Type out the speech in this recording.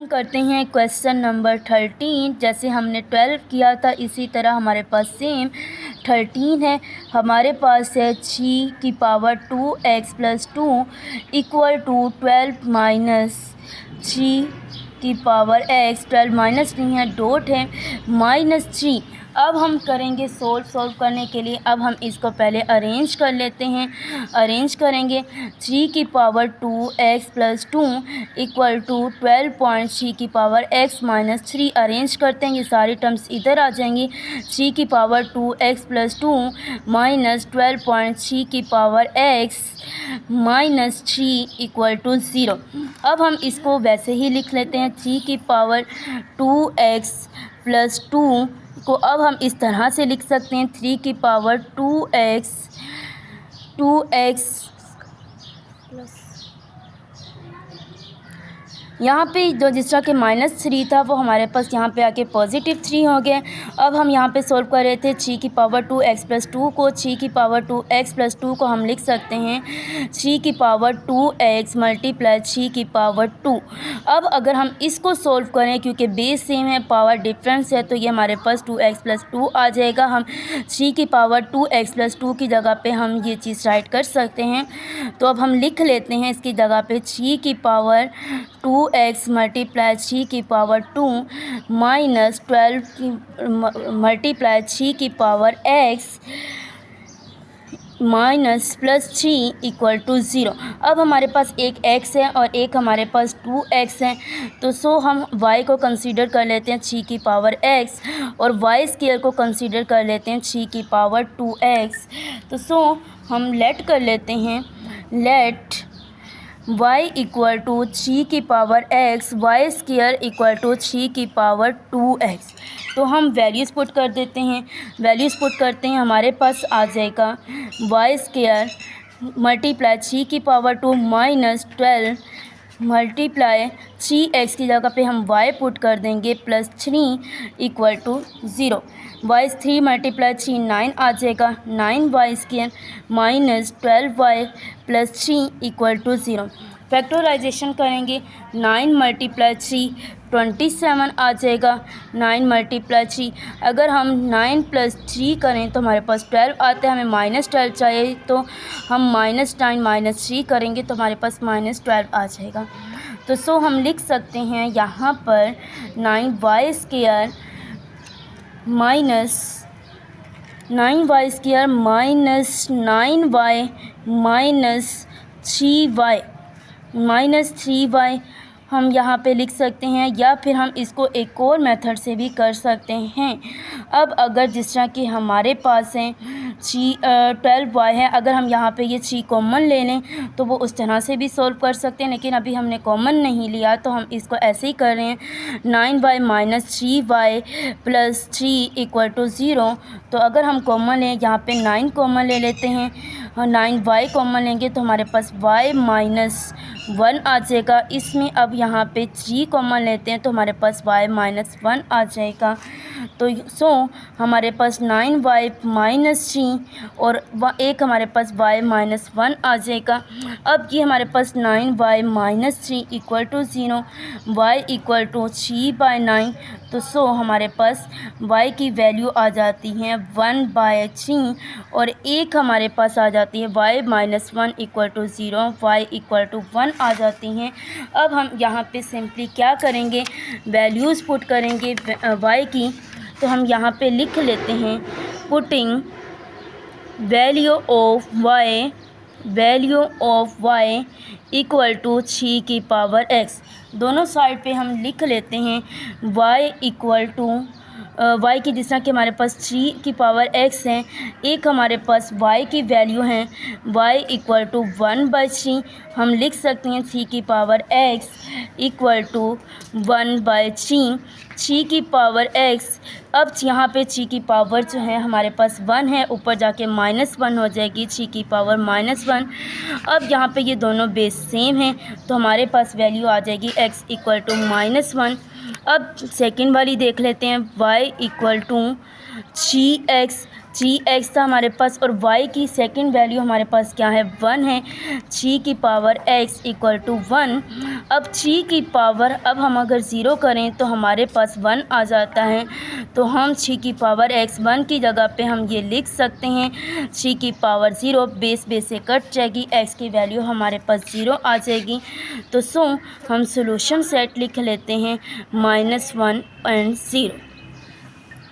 करते हैं question number 13। जैसे हमने 12 किया था इसी तरह हमारे पास सेम 13 है। हमारे पास है 3 की power 2x + 2 equal to 12 minus 3 की पावर x। 12 माइनस नहीं है, डॉट है, -3। अब हम करेंगे सॉल्व करने के लिए। अब हम इसको पहले अरेंज कर लेते हैं। अरेंज करेंगे 3 की पावर 2x + 2 इक्वल टू 12.3 की पावर x - 3। अरेंज करते हैं, ये सारी टर्म्स इधर आ जाएंगी। 3 की पावर 2x + 2 माइनस 12.3 की पावर x - 3 इक्वल टू 0। अब हम इसको वैसे ही लिख लेते हैं। 3 की पावर 2x + 2 को अब हम इस तरह से लिख सकते हैं। 3 की पावर 2x यहाँ पे जो जिस तरह के -3 था वो हमारे पास यहाँ पे आके +3 हो गया। अब हम यहाँ पे सोल्व कर रहे थे 3 की पावर 2x + 2 को। 3 की पावर 2x + 2 को हम लिख सकते हैं 3 की पावर 2x × 3 की पावर 2। अब अगर हम इसको सोल्व करें, क्योंकि बेस सेम है, पावर डिफरेंस है, तो ये हमारे पास 2x + 2 आ जाएगा। हम 3 की पावर 2x + 2 की जगह पे हम ये चीज़ राइट कर सकते हैं। तो अब हम लिख लेते हैं इसकी जगह पे 3 की पावर 2x × 3 की पावर 2 माइनस 12 × 3 की पावर x -+3 इक्वल टू 0। अब हमारे पास एक x है और एक हमारे पास 2x है, तो हम y को कंसीडर कर लेते हैं 3 की पावर x और y² को कंसीडर कर लेते हैं 3 की पावर 2x। तो हम लेट कर लेते हैं, लेट y इक्वल टू 3 की power x, y² equal to 3 की पावर 2x। तो हम वैल्यूज़ पुट कर देते हैं। वैल्यूज़ पुट करते हैं, हमारे पास आ जाएगा y² × 3 की पावर 2 माइनस 12 मल्टीप्लाई 3x की जगह पे हम y पुट कर देंगे +3 इक्वल टू 0। y 3 × 3 9 आ जाएगा। 9y² minus 12y + 3 equal to 0। Factorisation करेंगे 9 × 3 27 आ जाएगा। 9 × 3 अगर हम 9 + 3 करें तो हमारे पास 12 आता है। हमें -12 चाहिए तो हम -9 - 3 करेंगे तो हमारे पास -12 आ जाएगा। तो हम लिख सकते हैं यहाँ पर 9y² माइनस 9y² -3y हम यहाँ पे लिख सकते हैं, या फिर हम इसको एक और मेथड से भी कर सकते हैं। अब अगर जिस तरह कि हमारे पास है 12y है, अगर हम यहाँ पे ये 3 कॉमन ले लें तो वो उस तरह से भी सॉल्व कर सकते हैं, लेकिन अभी हमने कॉमन नहीं लिया तो हम इसको ऐसे ही कर रहे हैं। 9y - 3y + 3 equal to 0। तो अगर हम कॉमन लें, यहाँ पे 9 कॉमन ले लेते हैं और 9y कॉमन लेंगे तो हमारे पास y - 1 आ जाएगा। इसमें अब यहाँ पे 3 कॉमन लेते हैं तो हमारे पास y - 1 आ जाएगा। तो हमारे पास 9y - 3 और एक हमारे पास y - 1 आ जाएगा। अब ये हमारे पास 9y - 3 equal to 0, y equal to 3/9। तो हमारे पास y की वैल्यू आ जाती है 1/3 और एक हमारे पास आ जाती है y - 1 equal to 0, y equal to 1 आ जाती हैं। अब हम यहाँ पे सिंपली क्या करेंगे, वैल्यूज़ पुट करेंगे y की। तो हम यहाँ पे लिख लेते हैं putting value of y equal to 3 की पावर x। दोनों साइड पे हम लिख लेते हैं y इक्वल टू y की, जिस तरह कि हमारे पास 3 की पावर x है, एक हमारे पास y की वैल्यू है y इक्वल टू 1/3। हम लिख सकते हैं 3 की पावर x इक्वल टू 1/3। 3 की पावर x, अब यहाँ पे 3 की पावर जो है हमारे पास 1 है, ऊपर जाके -1 हो जाएगी 3 की पावर -1। अब यहाँ पे ये दोनों बेस सेम हैं तो हमारे पास वैल्यू आ जाएगी x इक्वल टू -1। अब सेकंड वाली देख लेते हैं y equal to 3x। 3x था हमारे पास और y की सेकंड वैल्यू हमारे पास क्या है 1 है। 3 की पावर x इक्वल टू 1। अब 3 की पावर अब हम अगर 0 करें तो हमारे पास 1 आ जाता है, तो हम 3 की पावर x 1 की जगह पे हम ये लिख सकते हैं 3 की पावर 0, बेस से कट जाएगी, x की वैल्यू हमारे पास 0 आ जाएगी। तो हम सोल्यूशन सेट लिख लेते हैं -1 और 0।